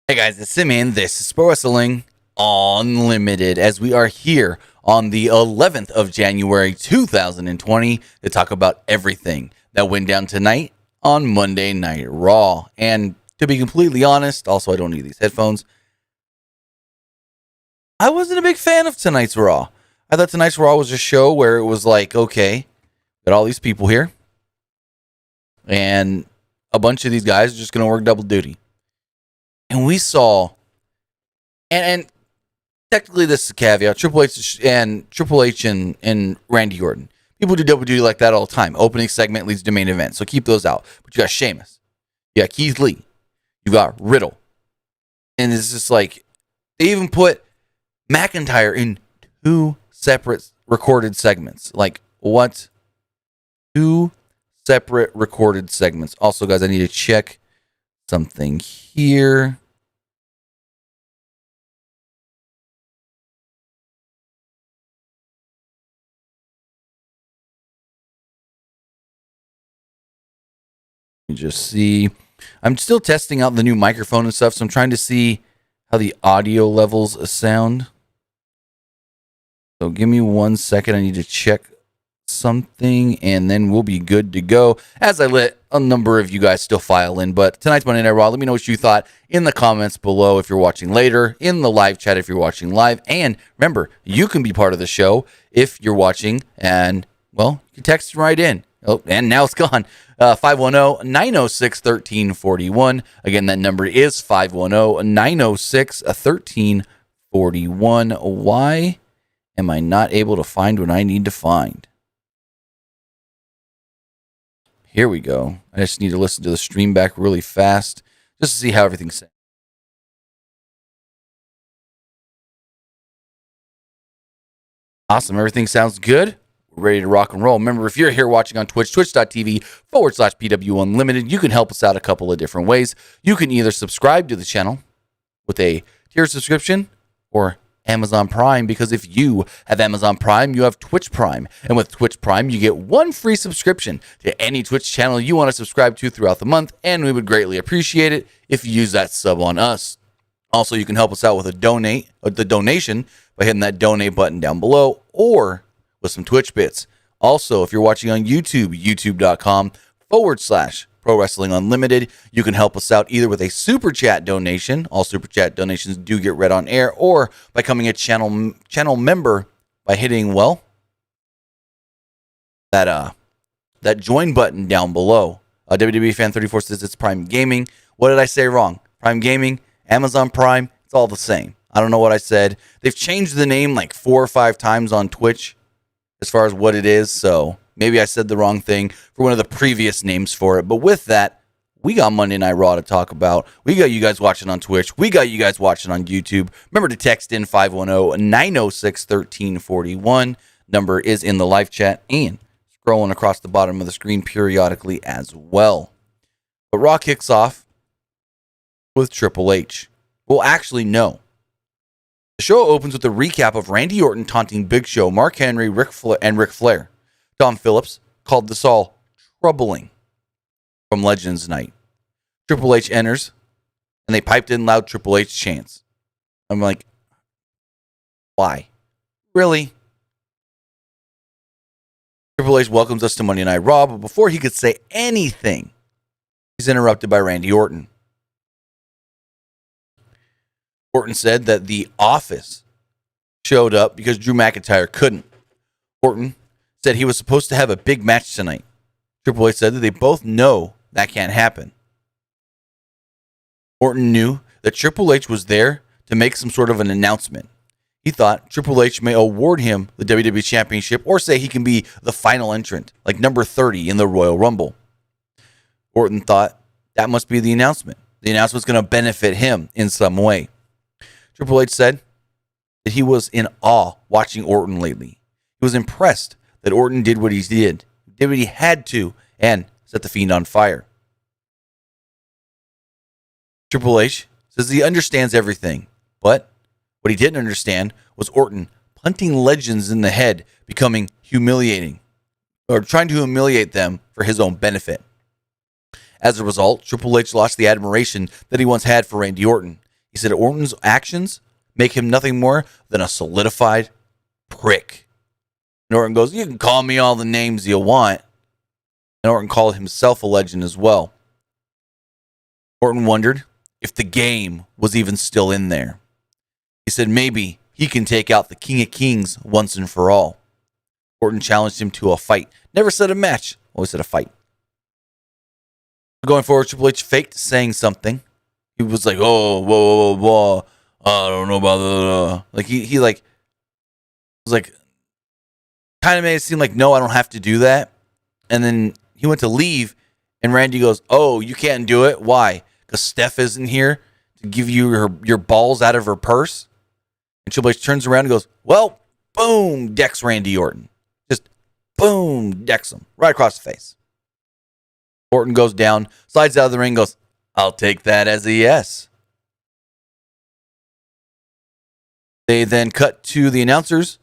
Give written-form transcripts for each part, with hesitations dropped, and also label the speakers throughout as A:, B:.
A: Hey guys, it's Simeon. This is Pro Wrestling Unlimited as we are here on the 11th of January 2020 to talk about everything that went down tonight on Monday Night Raw. And to be completely honest, also I don't need these headphones, I wasn't a big fan of tonight's Raw. I thought tonight's Raw was a show where it was like, okay, got all these people here and a bunch of these guys are just going to work double duty. And we saw, and technically this is a caveat, Triple H and Randy Orton. People do double duty like that all the time. Opening segment leads to main event, so keep those out. But you got Sheamus, you got Keith Lee, you got Riddle. And it's just like, they even put McIntyre in 2 separate recorded segments. Like, what? 2 separate recorded segments. Also, guys, I need to check something here. Just see, I'm still testing out the new microphone and stuff, so I'm trying to see how the audio levels sound. So give me 1 second. I need to check something, and then we'll be good to go as I let a number of you guys still file in. But tonight's Monday Night Raw, let me know what you thought in the comments below if you're watching later, in the live chat if you're watching live. And remember, you can be part of the show if you're watching, and, well, you can text right in. Oh, and now it's gone. 510-906-1341. Again, that number is 510-906-1341. Why am I not able to find what I need to find? Here we go. I just need to listen to the stream back really fast just to see how everything's set. Awesome. Everything sounds good. We're ready to rock and roll. Remember, if you're here watching on Twitch, twitch.tv/PWU Unlimited, you can help us out a couple of different ways. You can either subscribe to the channel with a tier subscription or Amazon Prime, because if you have Amazon Prime, you have Twitch Prime. And with Twitch Prime, you get 1 free subscription to any Twitch channel you want to subscribe to throughout the month, and we would greatly appreciate it if you use that sub on us. Also, you can help us out with the donation by hitting that donate button down below, or with some Twitch bits. Also, if you're watching on YouTube, youtube.com/Pro Wrestling Unlimited, you can help us out either with a super chat donation. All super chat donations do get read on air, or by becoming a channel member by hitting, well, that join button down below. WWE Fan 34 says it's Prime Gaming. What did I say wrong? Prime Gaming, Amazon Prime, it's all the same. I don't know what I said. They've changed the name like 4 or 5 times on Twitch as far as what it is, so maybe I said the wrong thing for one of the previous names for it. But with that, we got Monday Night Raw to talk about. We got you guys watching on Twitch. We got you guys watching on YouTube. Remember to text in 510-906-1341. Number is in the live chat and scrolling across the bottom of the screen periodically as well. But Raw kicks off with Triple H. Well, actually, no. The show opens with a recap of Randy Orton taunting Big Show, Mark Henry, Ric Flair. Tom Phillips called this all troubling from Legends Night. Triple H enters, and they piped in loud Triple H chants. I'm like, why? Really? Triple H welcomes us to Monday Night Raw, but before he could say anything, he's interrupted by Randy Orton. Orton said that the Office showed up because Drew McIntyre couldn't. Orton said he was supposed to have a big match tonight. Triple H said that they both know that can't happen. Orton knew that Triple H was there to make some sort of an announcement. He thought Triple H may award him the WWE Championship or say he can be the final entrant, like number 30 in the Royal Rumble. Orton thought that must be the announcement. The announcement's going to benefit him in some way. Triple H said that he was in awe watching Orton lately. He was impressed that Orton did what he did what he had to, and set the Fiend on fire. Triple H says he understands everything, but what he didn't understand was Orton punting legends in the head, becoming humiliating, or trying to humiliate them for his own benefit. As a result, Triple H lost the admiration that he once had for Randy Orton. He said Orton's actions make him nothing more than a solidified prick. And Orton goes, you can call me all the names you want. And Orton called himself a legend as well. Orton wondered if the game was even still in there. He said maybe he can take out the King of Kings once and for all. Orton challenged him to a fight. Never said a match, always said a fight. Going forward, Triple H faked saying something. He was like, oh, whoa, I don't know about that. Like, he was like, kind of made it seem like, no, I don't have to do that. And then he went to leave, and Randy goes, oh, you can't do it? Why? Because Steph isn't here to give you your balls out of her purse? And Triple H turns around and goes, well, boom, decks Randy Orton. Just boom, decks him right across the face. Orton goes down, slides out of the ring, goes, I'll take that as a yes. They then cut to the announcers.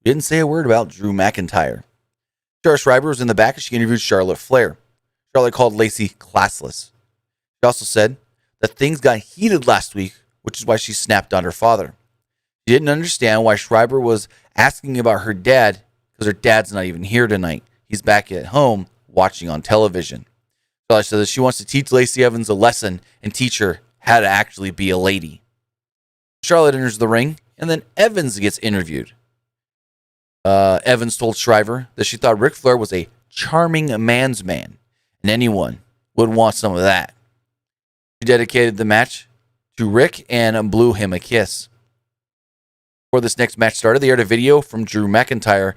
A: Didn't say a word about Drew McIntyre. Sarah Schreiber was in the back and she interviewed Charlotte Flair. Charlotte called Lacey classless. She also said that things got heated last week, which is why she snapped on her father. She didn't understand why Schreiber was asking about her dad because her dad's not even here tonight. He's back at home watching on television. Charlotte says she wants to teach Lacey Evans a lesson and teach her how to actually be a lady. Charlotte enters the ring, and then Evans gets interviewed. Evans told Schreiber that she thought Ric Flair was a charming man's man, and anyone would want some of that. She dedicated the match to Rick and blew him a kiss. Before this next match started, they aired a video from Drew McIntyre,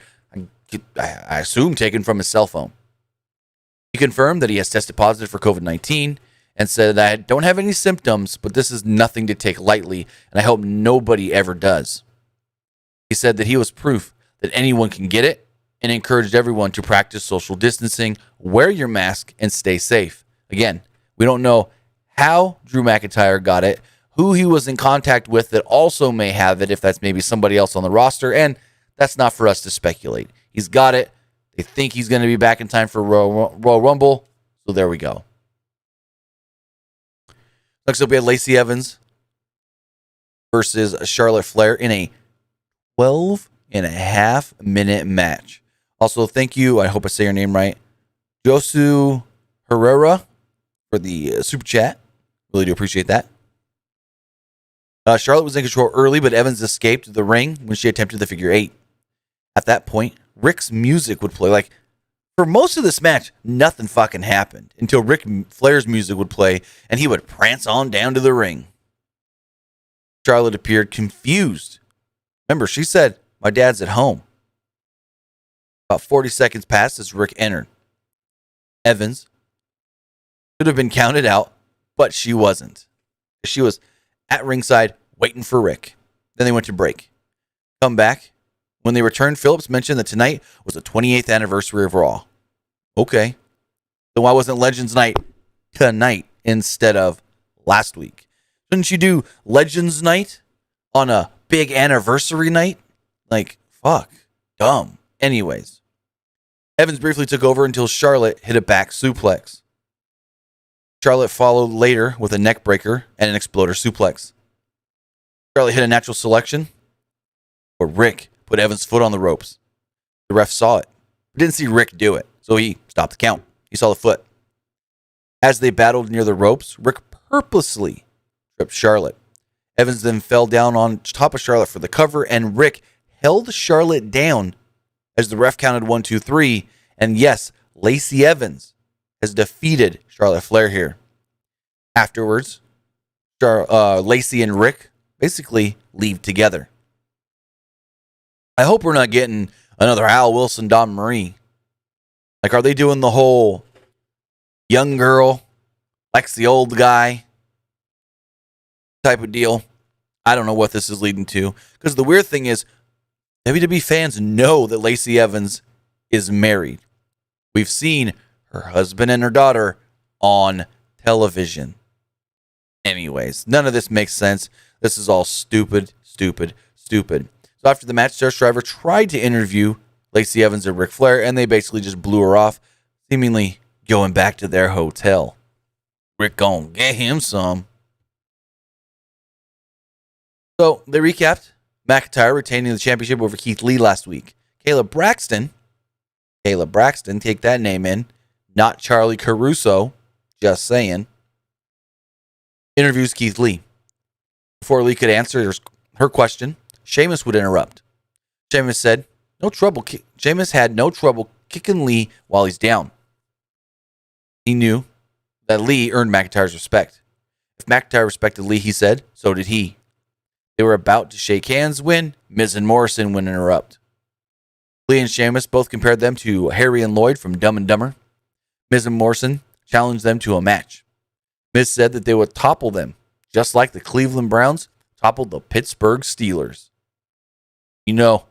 A: I assume taken from his cell phone. He confirmed that he has tested positive for COVID-19 and said that I don't have any symptoms, but this is nothing to take lightly, and I hope nobody ever does. He said that he was proof that anyone can get it and encouraged everyone to practice social distancing, wear your mask, and stay safe. Again, we don't know how Drew McIntyre got it, who he was in contact with that also may have it, if that's maybe somebody else on the roster, and that's not for us to speculate. He's got it. They think he's going to be back in time for Royal Rumble, so there we go. Next up, we had Lacey Evans versus Charlotte Flair in a 12.5-minute match. Also, thank you, I hope I say your name right, Josu Herrera, for the super chat. Really do appreciate that. Charlotte was in control early, but Evans escaped the ring when she attempted the figure 8. At that point, Rick's music would play. Like, for most of this match, nothing fucking happened until Ric Flair's music would play, and he would prance on down to the ring. Charlotte appeared confused. Remember, she said, my dad's at home. About 40 seconds passed as Rick entered. Evans could have been counted out, but she wasn't. She was at ringside waiting for Rick. Then they went to break. Come back. When they returned, Phillips mentioned that tonight was the 28th anniversary of Raw. Okay. Then why wasn't Legends Night tonight instead of last week? Shouldn't you do Legends Night on a big anniversary night? Like, fuck. Dumb. Anyways. Evans briefly took over until Charlotte hit a back suplex. Charlotte followed later with a neck breaker and an exploder suplex. Charlotte hit a natural selection, but Rick put Evans' foot on the ropes. The ref saw it, but didn't see Rick do it, so he stopped the count. He saw the foot. As they battled near the ropes, Rick purposely tripped Charlotte. Evans then fell down on top of Charlotte for the cover, and Rick held Charlotte down as the ref counted 1, 2, 3. And yes, Lacey Evans has defeated Charlotte Flair here. Afterwards, Lacey and Rick basically leave together. I hope we're not getting another Al Wilson, Don Marie. Like, are they doing the whole young girl likes the old guy type of deal? I don't know what this is leading to. Because the weird thing is, WWE fans know that Lacey Evans is married. We've seen her husband and her daughter on television. Anyways, none of this makes sense. This is all stupid. So after the match, Sarah Schreiber tried to interview Lacey Evans and Ric Flair, and they basically just blew her off, seemingly going back to their hotel. Rick gon' get him some. So they recapped McIntyre retaining the championship over Keith Lee last week. Caleb Braxton, take that name in, not Charlie Caruso, just saying, interviews Keith Lee. Before Lee could answer her question, Sheamus would interrupt. Sheamus said, Sheamus had no trouble kicking Lee while he's down. He knew that Lee earned McIntyre's respect. If McIntyre respected Lee, he said, so did he. They were about to shake hands when Miz and Morrison would interrupt. Lee and Sheamus both compared them to Harry and Lloyd from Dumb and Dumber. Miz and Morrison challenged them to a match. Miz said that they would topple them, just like the Cleveland Browns toppled the Pittsburgh Steelers. You know,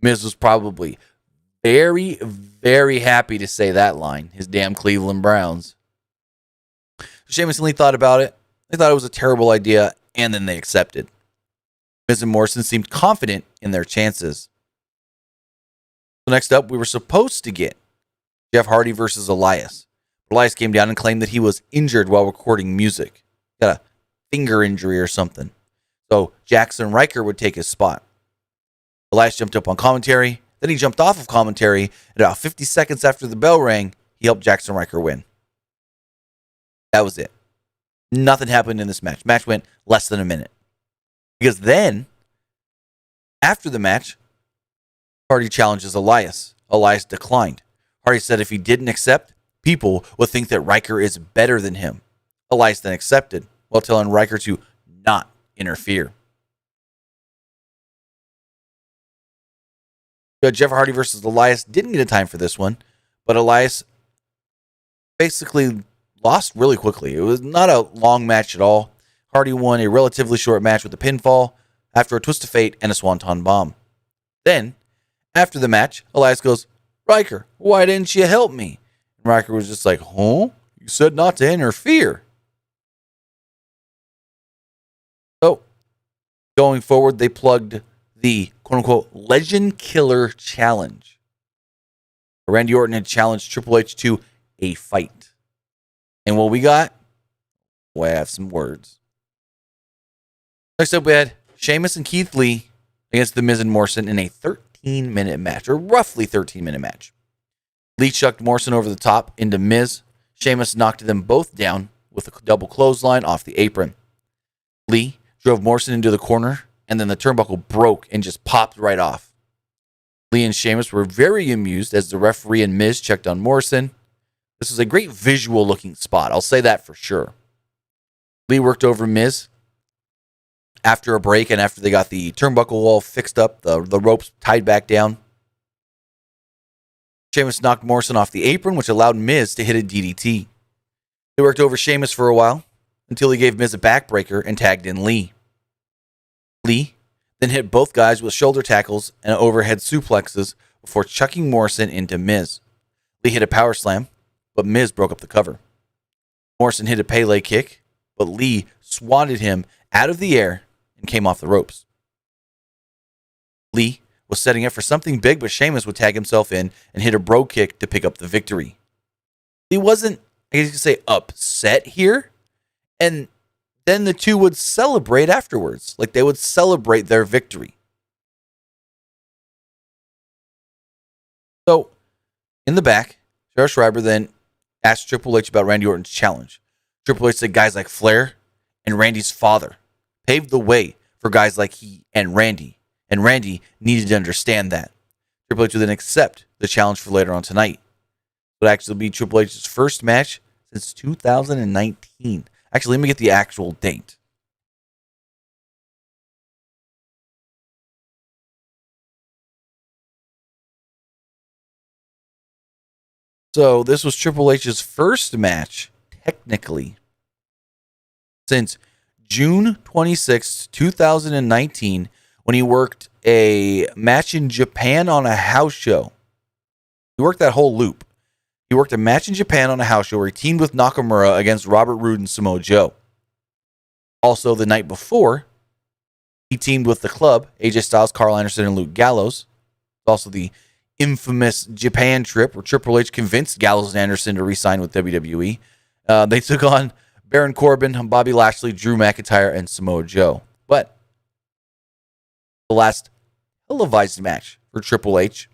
A: Miz was probably very, very happy to say that line, his damn Cleveland Browns. Sheamus and Lee thought about it. They thought it was a terrible idea, and then they accepted. Miz and Morrison seemed confident in their chances. So next up, we were supposed to get Jeff Hardy versus Elias. Elias came down and claimed that he was injured while recording music. Got a finger injury or something. So Jackson Riker would take his spot. Elias jumped up on commentary. Then he jumped off of commentary. And about 50 seconds after the bell rang, he helped Jackson Riker win. That was it. Nothing happened in this match. Match went less than a minute. Because then, after the match, Hardy challenges Elias. Elias declined. Hardy said if he didn't accept, people would think that Riker is better than him. Elias then accepted, while telling Riker to not interfere. Jeff Hardy versus Elias didn't get a time for this one, but Elias basically lost really quickly. It was not a long match at all. Hardy won a relatively short match with a pinfall after a twist of fate and a swanton bomb. Then, after the match, Elias goes, Riker, why didn't you help me? And Riker was just like, huh? You said not to interfere. So, going forward, they plugged the quote-unquote Legend Killer Challenge. Randy Orton had challenged Triple H to a fight. And what we got? We have some words. Next up, we had Sheamus and Keith Lee against The Miz and Morrison in a 13-minute match, or roughly 13-minute match. Lee chucked Morrison over the top into Miz. Sheamus knocked them both down with a double clothesline off the apron. Lee drove Morrison into the corner, and then the turnbuckle broke and just popped right off. Lee and Sheamus were very amused as the referee and Miz checked on Morrison. This was a great visual-looking spot. I'll say that for sure. Lee worked over Miz after a break and after they got the turnbuckle wall fixed up, the ropes tied back down. Sheamus knocked Morrison off the apron, which allowed Miz to hit a DDT. They worked over Sheamus for a while until he gave Miz a backbreaker and tagged in Lee. Lee then hit both guys with shoulder tackles and overhead suplexes before chucking Morrison into Miz. Lee hit a power slam, but Miz broke up the cover. Morrison hit a Pele kick, but Lee swatted him out of the air and came off the ropes. Lee was setting up for something big, but Sheamus would tag himself in and hit a bro kick to pick up the victory. He wasn't, I guess you could say, upset here, and then the two would celebrate afterwards. Like they would celebrate their victory. So, in the back, Sarah Schreiber then asked Triple H about Randy Orton's challenge. Triple H said guys like Flair and Randy's father paved the way for guys like he and Randy needed to understand that. Triple H would then accept the challenge for later on tonight. It would actually be Triple H's first match since 2019. Actually, let me get the actual date. So this was Triple H's first match, technically, since June 26, 2019, when he worked a match in Japan on a house show. He worked that whole loop. He worked a match in Japan on a house show where he teamed with Nakamura against Robert Roode and Samoa Joe. Also, the night before, he teamed with the Club, AJ Styles, Carl Anderson, and Luke Gallows. Also, the infamous Japan trip where Triple H convinced Gallows and Anderson to re-sign with WWE. They took on Baron Corbin, Bobby Lashley, Drew McIntyre, and Samoa Joe. But the last televised match for Triple H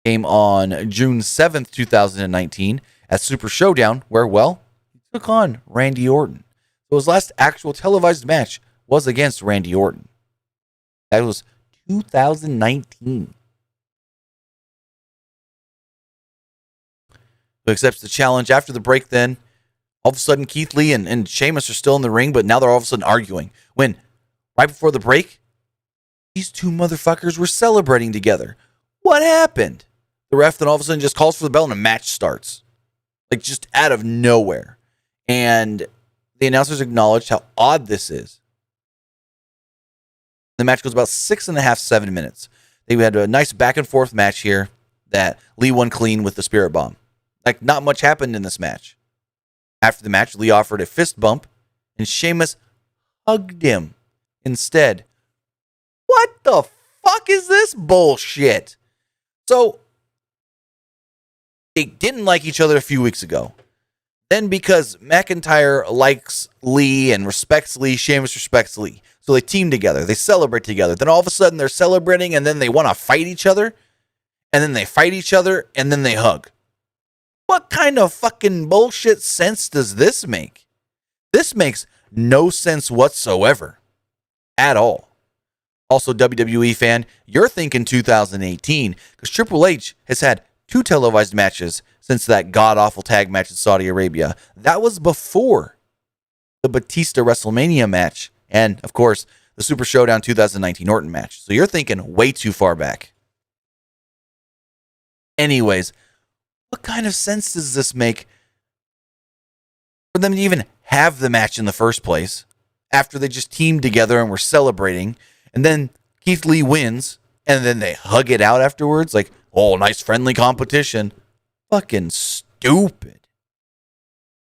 A: came on June 7th, 2019 at Super Showdown, where, well, he took on Randy Orton. So his last actual televised match was against Randy Orton. That was 2019. Who accepts the challenge. After the break then, all of a sudden Keith Lee and Sheamus are still in the ring, but now they're all of a sudden arguing. When, right before the break, these two motherfuckers were celebrating together. What happened? The ref then all of a sudden just calls for the bell and a match starts. Like just out of nowhere. And the announcers acknowledged how odd this is. The match goes about 6.5, 7 minutes. They had a nice back and forth match here that Lee won clean with the Spirit Bomb. Like, not much happened in this match. After the match, Lee offered a fist bump, and Sheamus hugged him instead. What the fuck is this bullshit? So, they didn't like each other a few weeks ago. Then, because McIntyre likes Lee and respects Lee, Sheamus respects Lee. So they team together. They celebrate together. Then all of a sudden, they're celebrating, and then they want to fight each other. And then they fight each other, and then they hug. What kind of fucking bullshit sense does this make? This makes no sense whatsoever. At all. Also, WWE fan, you're thinking 2018 because Triple H has had 2 televised matches since that god-awful tag match in Saudi Arabia. That was before the Batista WrestleMania match and, of course, the Super Showdown 2019 Orton match. So you're thinking way too far back. Anyways, what kind of sense does this make for them to even have the match in the first place after they just teamed together and were celebrating, and then Keith Lee wins, and then they hug it out afterwards? Like, oh, nice friendly competition. Fucking stupid.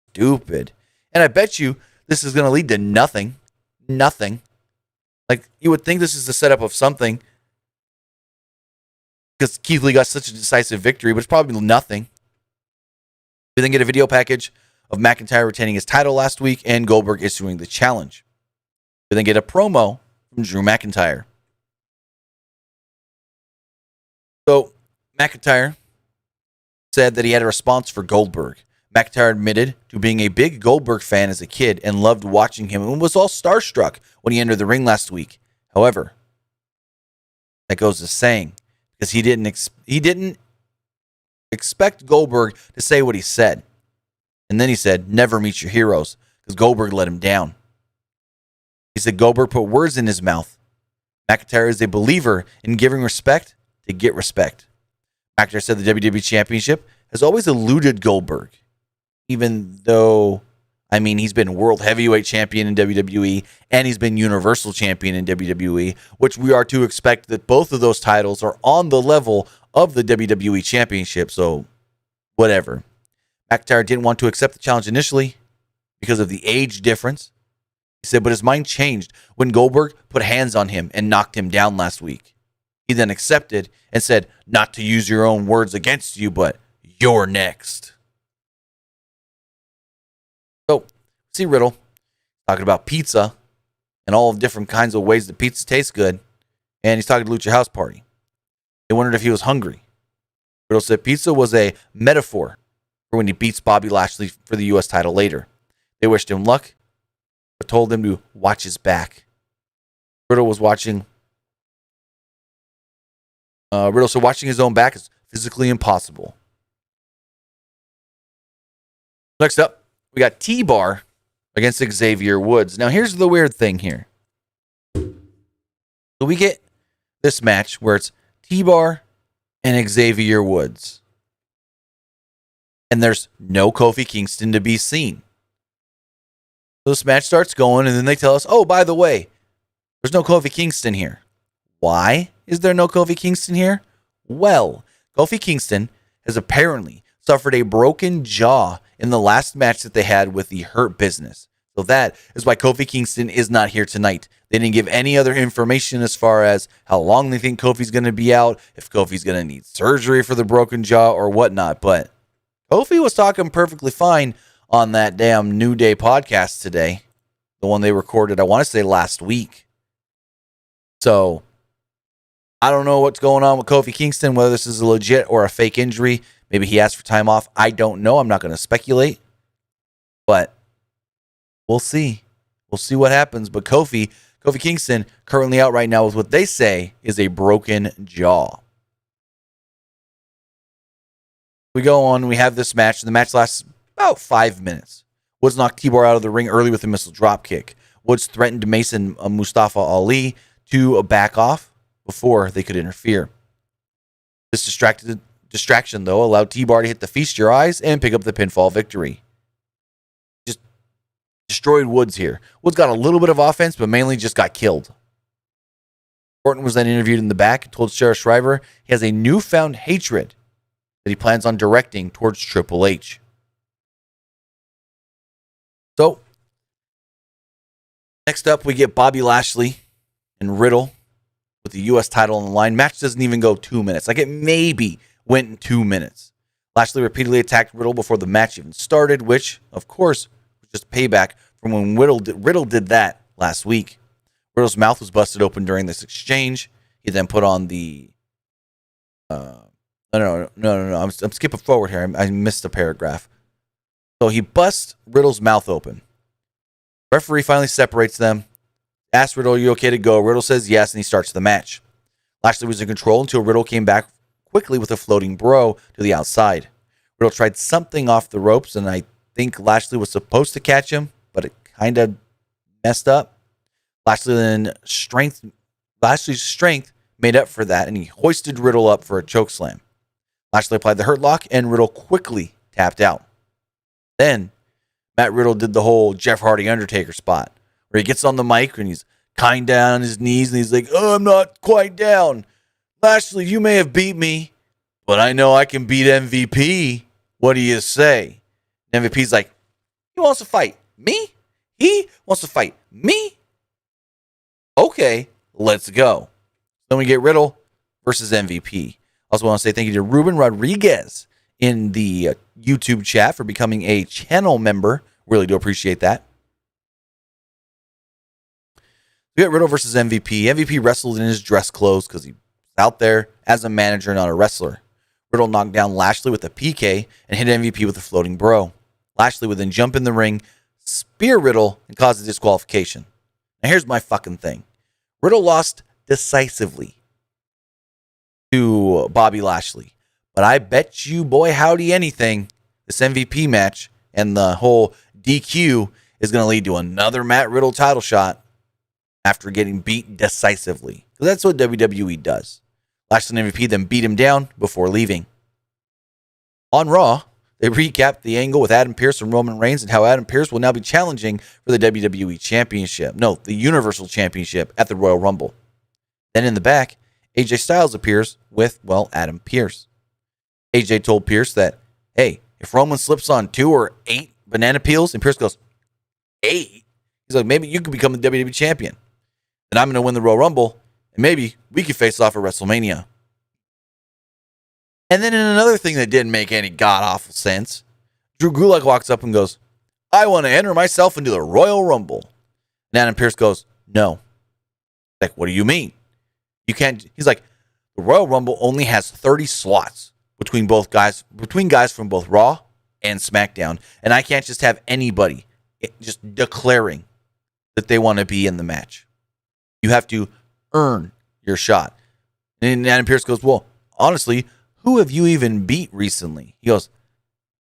A: Stupid. And I bet you this is going to lead to nothing. Nothing. Like, you would think this is the setup of something, because Keith Lee got such a decisive victory, but it's probably nothing. We then get a video package of McIntyre retaining his title last week and Goldberg issuing the challenge. We then get a promo from Drew McIntyre. So, McIntyre said that he had a response for Goldberg. McIntyre admitted to being a big Goldberg fan as a kid and loved watching him and was all starstruck when he entered the ring last week. However, that goes to saying, because he didn't expect Goldberg to say what he said. And then he said, never meet your heroes, because Goldberg let him down. He said Goldberg put words in his mouth. McIntyre is a believer in giving respect to get respect. McIntyre said the WWE Championship has always eluded Goldberg, even though, I mean, he's been World Heavyweight Champion in WWE and he's been Universal Champion in WWE, which we are to expect that both of those titles are on the level of the WWE Championship, so whatever. McIntyre didn't want to accept the challenge initially because of the age difference. He said, but his mind changed when Goldberg put hands on him and knocked him down last week. He then accepted and said, not to use your own words against you, but you're next. So, see Riddle talking about pizza and all different kinds of ways that pizza tastes good. And he's talking to Lucha House Party. They wondered if he was hungry. Riddle said pizza was a metaphor for when he beats Bobby Lashley for the U.S. title later. They wished him luck, but told him to watch his back. Riddle was watching. Riddle said watching his own back is physically impossible. Next up, we got TBar against Xavier Woods. Now, here's the weird thing here. So we get this match where it's TBar and Xavier Woods. And there's no Kofi Kingston to be seen. So this match starts going, and then they tell us, oh, by the way, there's no Kofi Kingston here. Why is there no Kofi Kingston here? Well, Kofi Kingston has apparently suffered a broken jaw in the last match that they had with the Hurt Business. So that is why Kofi Kingston is not here tonight. They didn't give any other information as far as how long they think Kofi's going to be out, if Kofi's going to need surgery for the broken jaw or whatnot. But Kofi was talking perfectly fine on that damn New Day podcast today. The one they recorded, I want to say last week. So, I don't know what's going on with Kofi Kingston, whether this is a legit or a fake injury. Maybe he asked for time off. I don't know. I'm not going to speculate. But we'll see. We'll see what happens. But Kofi Kingston, currently out right now with what they say is a broken jaw. We go on. We have this match. And the match lasts about 5 minutes. Woods knocked TBar out of the ring early with a missile dropkick. Woods threatened Mason Mustafa Ali to back off before they could interfere. This distraction, though, allowed TBar to hit the Feast Your Eyes and pick up the pinfall victory. Just destroyed Woods here. Woods got a little bit of offense, but mainly just got killed. Orton was then interviewed in the back and told Sarah Shriver he has a newfound hatred that he plans on directing towards Triple H. So, next up, we get Bobby Lashley and Riddle with the U.S. title on the line. Match doesn't even go 2 minutes. Like, it maybe went in 2 minutes. Lashley repeatedly attacked Riddle before the match even started, which, of course, was just payback from when Riddle did that last week. Riddle's mouth was busted open during this exchange. He then put on the... No. I'm skipping forward here. I missed a paragraph. So he busts Riddle's mouth open. Referee finally separates them. Asks Riddle, "Are you okay to go?" Riddle says yes, and he starts the match. Lashley was in control until Riddle came back quickly with a floating bro to the outside. Riddle tried something off the ropes, and I think Lashley was supposed to catch him, but it kind of messed up. Lashley's strength made up for that, and he hoisted Riddle up for a chokeslam. Lashley applied the hurt lock, and Riddle quickly tapped out. Then, Matt Riddle did the whole Jeff Hardy Undertaker spot, where he gets on the mic and he's kind down on his knees, and he's like, "Oh, I'm not quite down. Lashley, you may have beat me, but I know I can beat MVP. What do you say?" MVP's like, "He wants to fight me? He wants to fight me? Okay, let's go." Then we get Riddle versus MVP. Also want to say thank you to Ruben Rodriguez in the YouTube chat for becoming a channel member. Really do appreciate that. We got Riddle versus MVP. MVP wrestled in his dress clothes because he's out there as a manager, not a wrestler. Riddle knocked down Lashley with a PK and hit MVP with a floating bro. Lashley would then jump in the ring, spear Riddle, and cause a disqualification. Now here's my fucking thing. Riddle lost decisively to Bobby Lashley. But I bet you, boy, howdy anything, this MVP match and the whole DQ is going to lead to another Matt Riddle title shot after getting beat decisively. So that's what WWE does. Lashley and MVP then beat him down before leaving. On Raw, they recapped the angle with Adam Pearce and Roman Reigns and how Adam Pearce will now be challenging for the WWE Championship. No, the Universal Championship at the Royal Rumble. Then in the back, AJ Styles appears with, well, Adam Pearce. AJ told Pearce that, hey, if Roman slips on 2 or 8 banana peels, and Pearce goes, 8? He's like, maybe you could become the WWE champion. And I'm going to win the Royal Rumble, and maybe we could face off at WrestleMania. And then in another thing that didn't make any god-awful sense, Drew Gulak walks up and goes, I want to enter myself into the Royal Rumble. And Adam Pearce goes, no. Like, what do you mean? You can't. He's like, the Royal Rumble only has 30 slots between guys from both Raw and SmackDown, and I can't just have anybody just declaring that they want to be in the match. You have to earn your shot. And Adam Pearce goes, well, honestly, who have you even beat recently? He goes,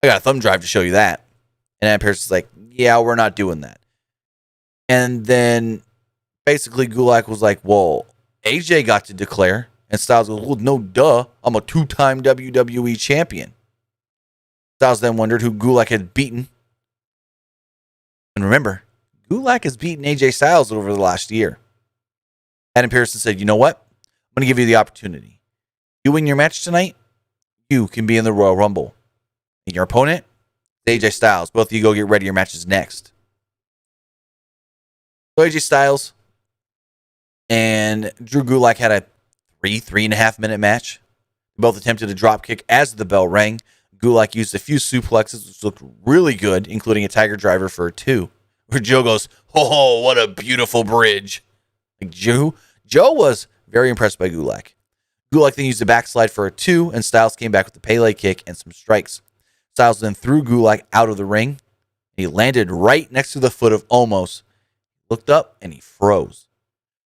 A: I got a thumb drive to show you that. And Adam Pearce is like, yeah, we're not doing that. And then basically Gulak was like, well, AJ got to declare. And Styles goes, well, no, duh. I'm a 2-time WWE champion. Styles then wondered who Gulak had beaten. And remember, Gulak has beaten AJ Styles over the last year. Adam Pearce said, you know what? I'm going to give you the opportunity. You win your match tonight, you can be in the Royal Rumble. And your opponent, AJ Styles. Both of you go get ready. Your match is next. So AJ Styles and Drew Gulak had a 3.5 minute match. Both attempted a drop kick as the bell rang. Gulak used a few suplexes, which looked really good, including a Tiger Driver for a 2, where Joe goes, "Oh, what a beautiful bridge." Like Joe was very impressed by Gulak. Gulak then used a backslide for a 2, and Styles came back with a Pele kick and some strikes. Styles then threw Gulak out of the ring. He landed right next to the foot of Omos, looked up, and he froze.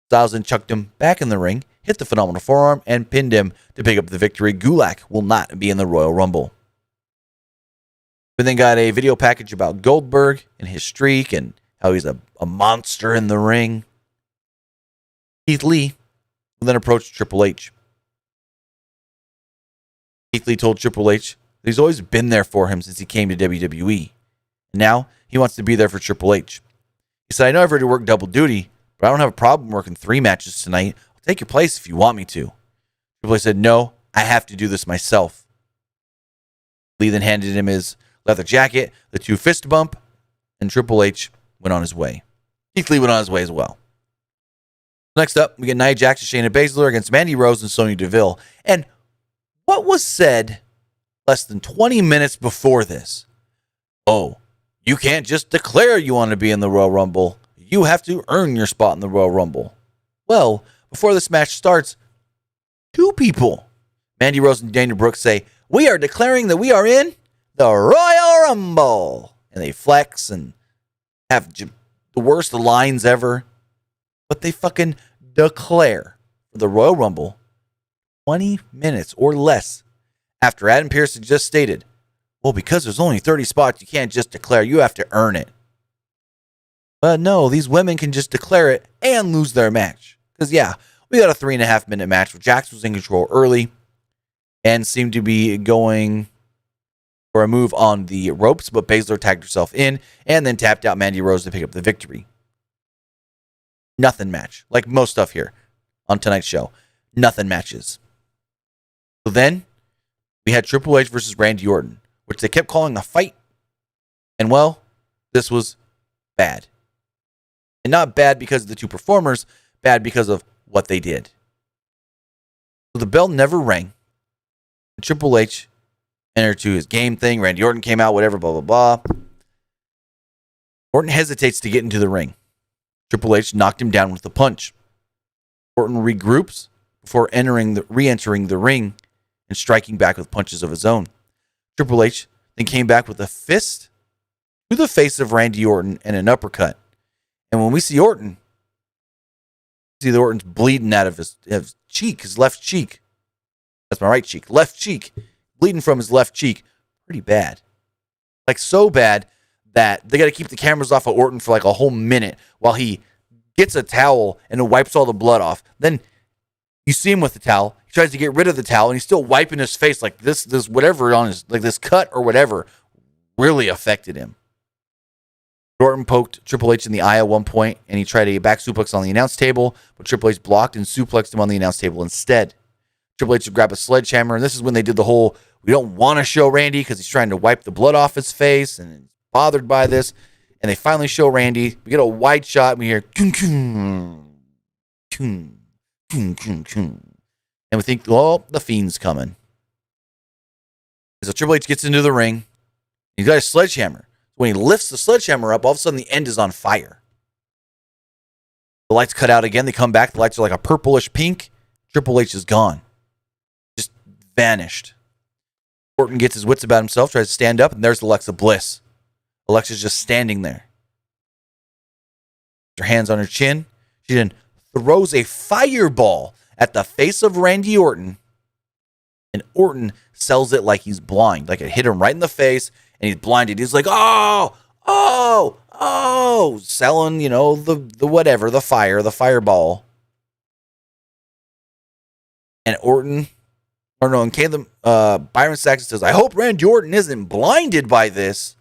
A: Styles then chucked him back in the ring, hit the phenomenal forearm, and pinned him to pick up the victory. Gulak will not be in the Royal Rumble. We then got a video package about Goldberg and his streak and how he's a monster in the ring. Keith Lee will then approach Triple H. Keith Lee told Triple H that he's always been there for him since he came to WWE. And now he wants to be there for Triple H. He said, "I know I've already worked double duty, but I don't have a problem working 3 matches tonight. I'll take your place if you want me to." Triple H said, "No, I have to do this myself." Lee then handed him his leather jacket, the 2 fist bump, and Triple H went on his way. Keith Lee went on his way as well. Next up, we get Nia Jax and Shayna Baszler against Mandy Rose and Sonya Deville. And what was said less than 20 minutes before this? Oh, you can't just declare you want to be in the Royal Rumble. You have to earn your spot in the Royal Rumble. Well, before this match starts, 2 people, Mandy Rose and Daniel Brooks, say, "We are declaring that we are in the Royal Rumble." And they flex and have the worst lines ever. But they fucking declare for the Royal Rumble 20 minutes or less after Adam Pearce had just stated, "Well, because there's only 30 spots, you can't just declare. You have to earn it." But no, these women can just declare it and lose their match. Because, yeah, we got a 3.5-minute match where Jax was in control early and seemed to be going for a move on the ropes, but Baszler tagged herself in and then tapped out Mandy Rose to pick up the victory. Nothing match. Like most stuff here on tonight's show. Nothing matches. So then we had Triple H versus Randy Orton, which they kept calling a fight. And well, this was bad. And not bad because of the 2 performers, bad because of what they did. So the bell never rang. And Triple H entered to his game thing. Randy Orton came out, whatever, blah, blah, blah. Orton hesitates to get into the ring. Triple H knocked him down with a punch. Orton regroups before re-entering the ring and striking back with punches of his own. Triple H then came back with a fist to the face of Randy Orton and an uppercut. And when we see Orton, Orton's bleeding out of his cheek, his left cheek. That's my right cheek. Left cheek. Bleeding from his left cheek. Pretty bad. Like so bad that they got to keep the cameras off of Orton for like a whole minute while he gets a towel and wipes all the blood off. Then you see him with the towel. He tries to get rid of the towel and he's still wiping his face like this whatever on his, like this cut or whatever really affected him. Orton poked Triple H in the eye at one point and he tried a back suplex on the announce table, but Triple H blocked and suplexed him on the announce table instead. Triple H would grab a sledgehammer, and this is when they did the whole, we don't want to show Randy because he's trying to wipe the blood off his face and bothered by this, and they finally show Randy. We get a wide shot, and we hear "Kun, kun, kun, kun, kun, kun," and we think, "Oh, the Fiend's coming." So Triple H gets into the ring. He's got a sledgehammer. When he lifts the sledgehammer up, all of a sudden the end is on fire. The lights cut out again. They come back. The lights are like a purplish pink. Triple H is gone. Just vanished. Orton gets his wits about himself, tries to stand up, and there's Alexa Bliss. Alexa's just standing there. Her hands on her chin. She then throws a fireball at the face of Randy Orton. And Orton sells it like he's blind. Like it hit him right in the face, and he's blinded. He's like, oh, selling, the whatever, the fireball. And Orton, and Caleb, Byron Saxton says, "I hope Randy Orton isn't blinded by this."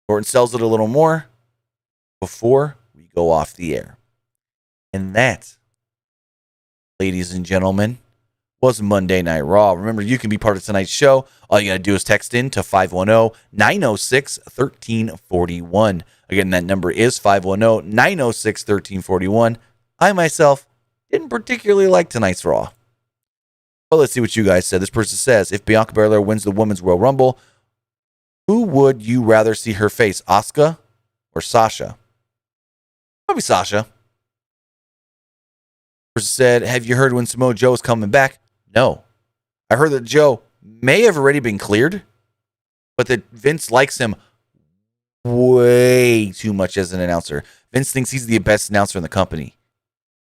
A: Orton sells it a little more before we go off the air. And that, ladies and gentlemen, was Monday Night Raw. Remember, you can be part of tonight's show. All you got to do is text in to 510-906-1341. Again, that number is 510-906-1341. I myself didn't particularly like tonight's Raw. But let's see what you guys said. This person says, if Bianca Belair wins the Women's Royal Rumble, who would you rather see her face, Asuka or Sasha? Probably Sasha. Person said, have you heard when Samoa Joe is coming back? No. I heard that Joe may have already been cleared, but that Vince likes him way too much as an announcer. Vince thinks he's the best announcer in the company,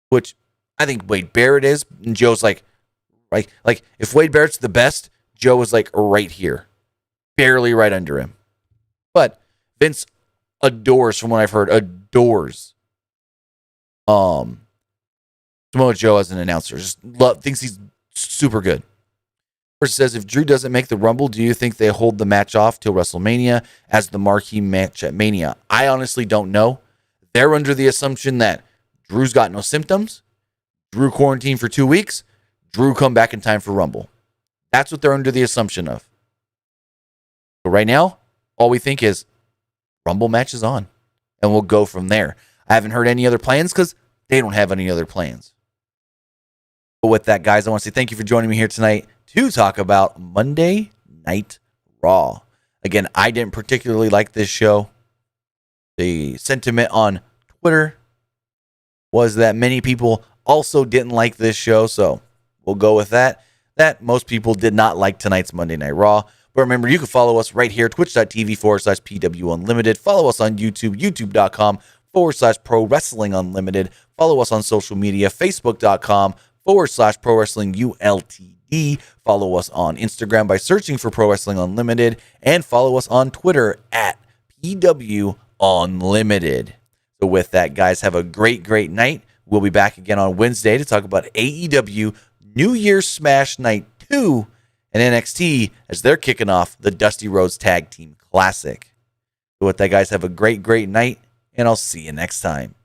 A: which I think Wade Barrett is. And Joe's like, right? Like, if Wade Barrett's the best, Joe is like right here, barely right under him. But Vince adores, from what I've heard, Samoa Joe as an announcer. Just thinks he's super good. Person says, if Drew doesn't make the Rumble, do you think they hold the match off till WrestleMania as the marquee match at Mania? I honestly don't know. They're under the assumption that Drew's got no symptoms. Drew quarantined for 2 weeks. Drew come back in time for Rumble. That's what they're under the assumption of. So right now, all we think is Rumble match is on. And we'll go from there. I haven't heard any other plans because they don't have any other plans. But with that, guys, I want to say thank you for joining me here tonight to talk about Monday Night Raw. Again, I didn't particularly like this show. The sentiment on Twitter was that many people also didn't like this show, so we'll go with that. That most people did not like tonight's Monday Night Raw. But remember, you can follow us right here, twitch.tv/PWU Unlimited. Follow us on YouTube, youtube.com/Pro Wrestling Unlimited. Follow us on social media, facebook.com/Pro Wrestling ULTD. Follow us on Instagram by searching for Pro Wrestling Unlimited. And follow us on Twitter at PW Unlimited. So with that, guys, have a great night. We'll be back again on Wednesday to talk about AEW New Year's Smash Night 2 and NXT as they're kicking off the Dusty Rhodes Tag Team Classic. So with that, guys, have a great night, and I'll see you next time.